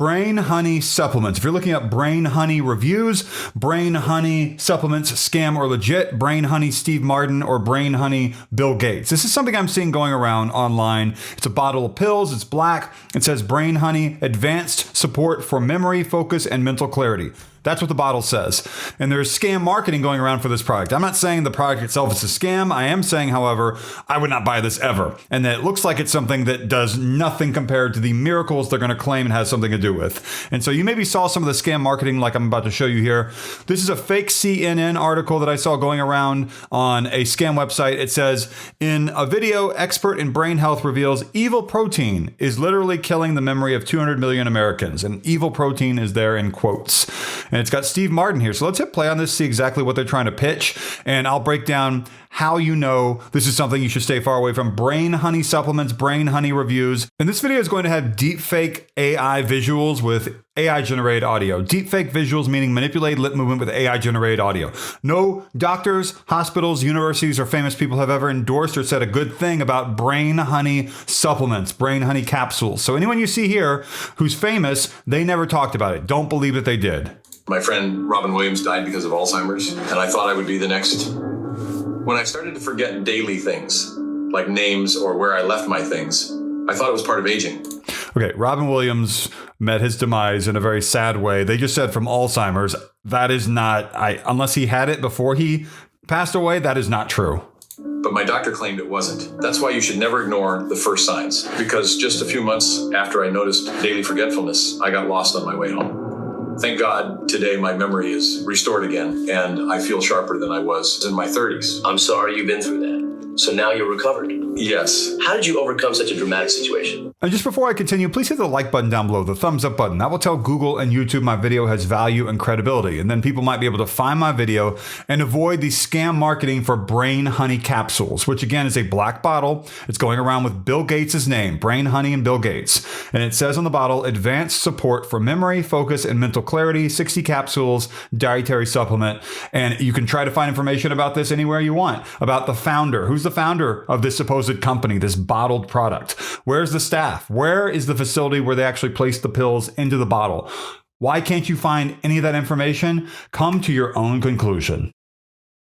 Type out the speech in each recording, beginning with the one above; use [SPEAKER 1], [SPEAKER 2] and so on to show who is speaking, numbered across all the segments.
[SPEAKER 1] Brain honey supplements. If you're looking up brain honey reviews, brain honey supplements, scam or legit, brain honey Steve Martin, or brain honey Bill Gates. This is something I'm seeing going around online. It's a bottle of pills. It's black. It says brain honey, advanced support for memory, focus, and mental clarity. That's what the bottle says. And there's scam marketing going around for this product. I'm not saying the product itself is a scam. I am saying, however, I would not buy this ever. And that it looks like it's something that does nothing compared to the miracles they're going to claim it has something to do with. And so you maybe saw some of the scam marketing like I'm about to show you here. This is a fake CNN article that I saw going around on a scam website. It says, in a video, expert in brain health reveals evil protein is literally killing the memory of 200 million Americans. And evil protein is there in quotes. And it's got Steve Martin here. So let's hit play on this, see exactly what they're trying to pitch. And I'll break down how you know this is something you should stay far away from. Brain honey supplements, brain honey reviews. And this video is going to have deepfake AI visuals with AI generated audio. Deepfake visuals meaning manipulated lip movement with AI generated audio. No doctors, hospitals, universities, or famous people have ever endorsed or said a good thing about brain honey supplements, brain honey capsules. So anyone you see here who's famous, they never talked about it. Don't believe that they did.
[SPEAKER 2] My friend Robin Williams died because of Alzheimer's, and I thought I would be the next. When I started to forget daily things, like names or where I left my things, I thought it was part of aging.
[SPEAKER 1] Okay, Robin Williams met his demise in a very sad way. They just said from Alzheimer's. That is not, unless he had it before he passed away, that is not true.
[SPEAKER 2] But my doctor claimed it wasn't. That's why you should never ignore the first signs, because just a few months after I noticed daily forgetfulness, I got lost on my way home. Thank God, today my memory is restored again, and I feel sharper than I was in my 30s.
[SPEAKER 3] I'm sorry you've been through that. So now you're recovered.
[SPEAKER 2] Yes.
[SPEAKER 3] How did you overcome such a dramatic situation?
[SPEAKER 1] And just before I continue, please hit the like button down below, the thumbs up button. That will tell Google and YouTube my video has value and credibility. And then people might be able to find my video and avoid the scam marketing for brain honey capsules, which again is a black bottle. It's going around with Bill Gates' name, Brain Honey and Bill Gates. And it says on the bottle, advanced support for memory, focus, and mental clarity, 60 capsules, dietary supplement. And you can try to find information about this anywhere you want, about the founder. Who's the founder of this supposed company, this bottled product? Where's the staff? Where is the facility where they actually place the pills into the bottle? Why can't you find any of that information? Come to your own conclusion.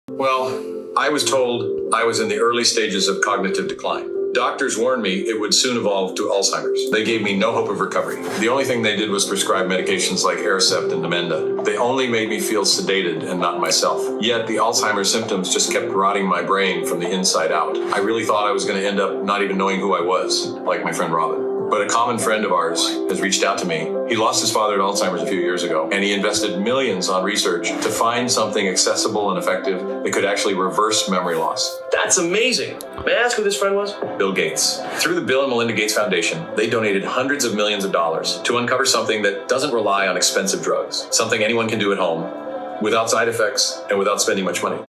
[SPEAKER 2] Well, I was told I was in the early stages of cognitive decline. Doctors warned me it would soon evolve to Alzheimer's. They gave me no hope of recovery. The only thing they did was prescribe medications like Aricept and Namenda. They only made me feel sedated and not myself. Yet the Alzheimer's symptoms just kept rotting my brain from the inside out. I really thought I was going to end up not even knowing who I was, like my friend Robin. But a common friend of ours has reached out to me. He lost his father to Alzheimer's a few years ago, and he invested millions on research to find something accessible and effective that could actually reverse memory loss.
[SPEAKER 3] That's amazing. May I ask who this friend was?
[SPEAKER 2] Bill Gates. Through the Bill and Melinda Gates Foundation, they donated hundreds of millions of dollars to uncover something that doesn't rely on expensive drugs, something anyone can do at home without side effects and without spending much money.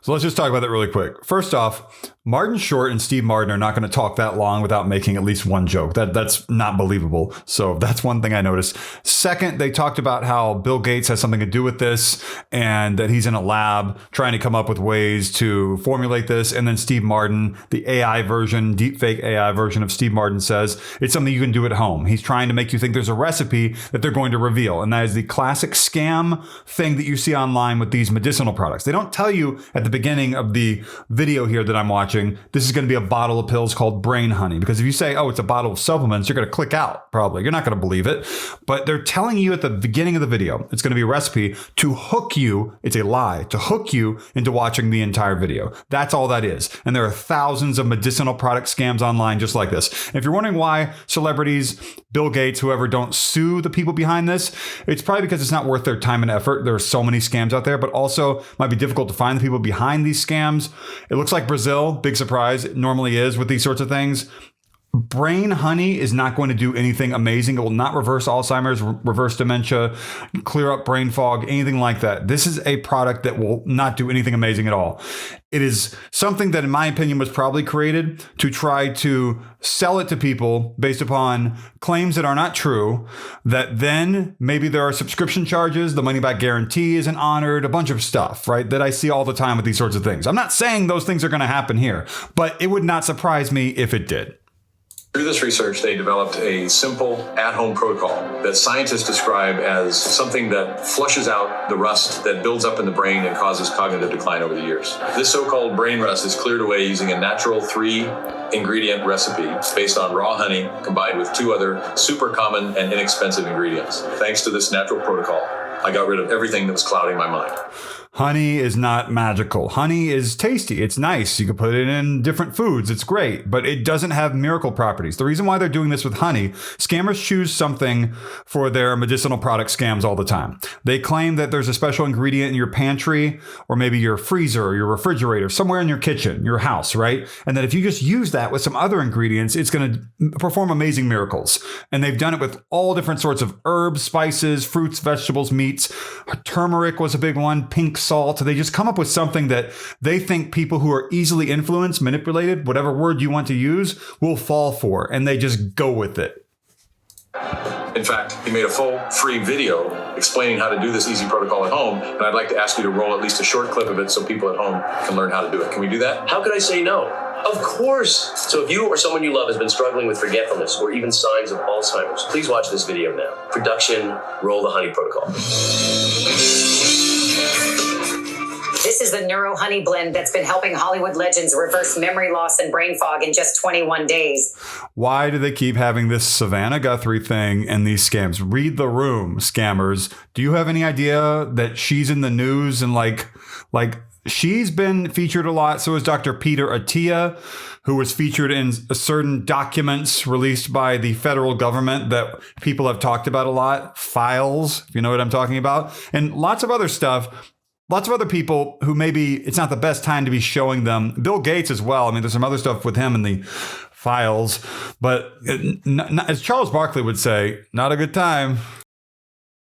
[SPEAKER 1] So let's just talk about that really quick. First off, Martin Short and Steve Martin are not going to talk that long without making at least one joke. That's not believable. So that's one thing I noticed. Second, they talked about how Bill Gates has something to do with this and that he's in a lab trying to come up with ways to formulate this. And then Steve Martin, the AI version, deepfake AI version of Steve Martin says it's something you can do at home. He's trying to make you think there's a recipe that they're going to reveal. And that is the classic scam thing that you see online with these medicinal products. They don't tell you at the beginning of the video here that I'm watching, this is going to be a bottle of pills called brain honey. Because if you say, oh, it's a bottle of supplements, you're going to click out probably. You're not going to believe it. But they're telling you at the beginning of the video, it's going to be a recipe to hook you. It's a lie to hook you into watching the entire video. That's all that is. And there are thousands of medicinal product scams online just like this. And if you're wondering why celebrities, Bill Gates, whoever, don't sue the people behind this, it's probably because it's not worth their time and effort. There are so many scams out there, but also it might be difficult to find the people behind these scams. It looks like Brazil, big surprise, it normally is with these sorts of things. Brain honey is not going to do anything amazing. It will not reverse Alzheimer's, reverse dementia, clear up brain fog, anything like that. This is a product that will not do anything amazing at all. It is something that, in my opinion, was probably created to try to sell it to people based upon claims that are not true, that then maybe there are subscription charges, the money back guarantee isn't honored, a bunch of stuff, right, that I see all the time with these sorts of things. I'm not saying those things are going to happen here, but it would not surprise me if it did.
[SPEAKER 2] Through this research, they developed a simple at-home protocol that scientists describe as something that flushes out the rust that builds up in the brain and causes cognitive decline over the years. This so-called brain rust is cleared away using a natural 3-ingredient recipe based on raw honey combined with 2 other super common and inexpensive ingredients. Thanks to this natural protocol, I got rid of everything that was clouding my mind.
[SPEAKER 1] Honey is not magical. Honey is tasty. It's nice. You can put it in different foods. It's great, but it doesn't have miracle properties. The reason why they're doing this with honey, scammers choose something for their medicinal product scams all the time. They claim that there's a special ingredient in your pantry or maybe your freezer or your refrigerator, somewhere in your kitchen, your house, right? And that if you just use that with some other ingredients, it's going to perform amazing miracles. And they've done it with all different sorts of herbs, spices, fruits, vegetables, meats. Turmeric was a big one, pink salt. They just come up with something that they think people who are easily influenced, manipulated, whatever word you want to use, will fall for. And they just go with it.
[SPEAKER 2] In fact, he made a full free video explaining how to do this easy protocol at home. And I'd like to ask you to roll at least a short clip of it so people at home can learn how to do it. Can we do that?
[SPEAKER 3] How could I say no? Of course. So if you or someone you love has been struggling with forgetfulness or even signs of Alzheimer's, please watch this video now. Production, roll the honey protocol.
[SPEAKER 4] This is the Neuro honey blend that's been helping Hollywood legends reverse memory loss and brain fog in just 21 days. Why do they keep having this Savannah Guthrie thing and these scams? Read the room, scammers. Do you have any idea that she's in the news and like she's been featured a lot? So is Dr. Peter Attia, who was featured in certain documents released by the federal government that people have talked about a lot. Files, if you know what I'm talking about. And lots of other stuff. Lots of other people who maybe it's not the best time to be showing them. Bill Gates as well. I mean, there's some other stuff with him in the files. But as Charles Barkley would say, not a good time.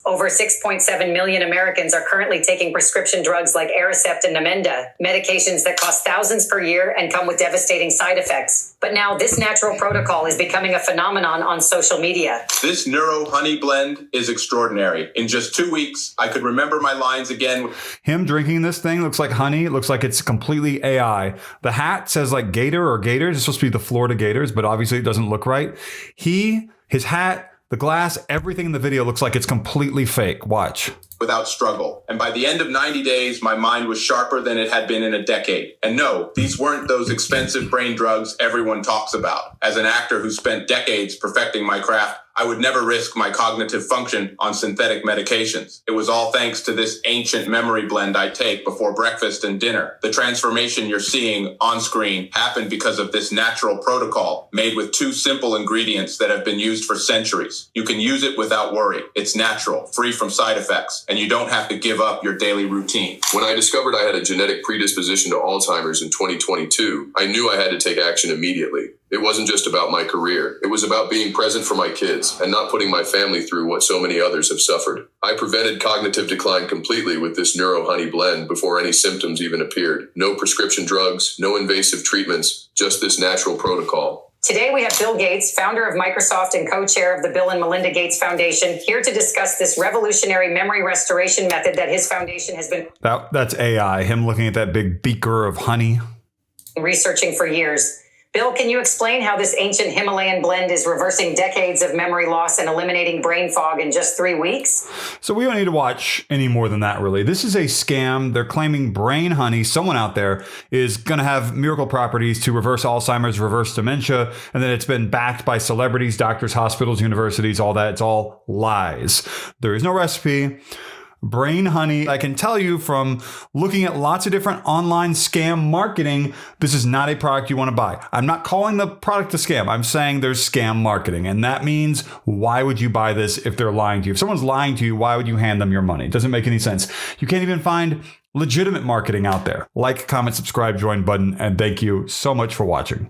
[SPEAKER 4] Over 6.7 million Americans are currently taking prescription drugs like Aricept and Namenda, medications that cost thousands per year and come with devastating side effects. But now this natural protocol is becoming a phenomenon on social media.
[SPEAKER 5] This Neuro honey blend is extraordinary. In just 2 weeks, I could remember my lines again.
[SPEAKER 1] Him drinking this thing looks like honey. It looks like it's completely AI. The hat says like Gator or Gators. It's supposed to be the Florida Gators, but obviously it doesn't look right. His hat, the glass, everything in the video looks like it's completely fake. Watch.
[SPEAKER 5] Without struggle. And by the end of 90 days, my mind was sharper than it had been in a decade. And no, these weren't those expensive brain drugs everyone talks about. As an actor who spent decades perfecting my craft, I would never risk my cognitive function on synthetic medications. It was all thanks to this ancient memory blend I take before breakfast and dinner. The transformation you're seeing on screen happened because of this natural protocol made with 2 simple ingredients that have been used for centuries. You can use it without worry. It's natural, free from side effects, and you don't have to give up your daily routine.
[SPEAKER 6] When I discovered I had a genetic predisposition to Alzheimer's in 2022, I knew I had to take action immediately. It wasn't just about my career. It was about being present for my kids and not putting my family through what so many others have suffered. I prevented cognitive decline completely with this Neuro honey blend before any symptoms even appeared. No prescription drugs, no invasive treatments, just this natural protocol.
[SPEAKER 4] Today we have Bill Gates, founder of Microsoft and co-chair of the Bill and Melinda Gates Foundation, here to discuss this revolutionary memory restoration method that his foundation has been...
[SPEAKER 1] That's AI, him looking at that big beaker of honey.
[SPEAKER 4] ...researching for years. Bill, can you explain how this ancient Himalayan blend is reversing decades of memory loss and eliminating brain fog in just 3 weeks?
[SPEAKER 1] So we don't need to watch any more than that, really. This is a scam. They're claiming brain honey, someone out there, is going to have miracle properties to reverse Alzheimer's, reverse dementia, and that it's been backed by celebrities, doctors, hospitals, universities, all that. It's all lies. There is no recipe. Brain honey, I can tell you from looking at lots of different online scam marketing, this is not a product you want to buy. I'm not calling the product a scam. I'm saying there's scam marketing. And that means, why would you buy this if they're lying to you? If someone's lying to you, why would you hand them your money? It doesn't make any sense. You can't even find legitimate marketing out there. Like, comment, subscribe, join button, and thank you so much for watching.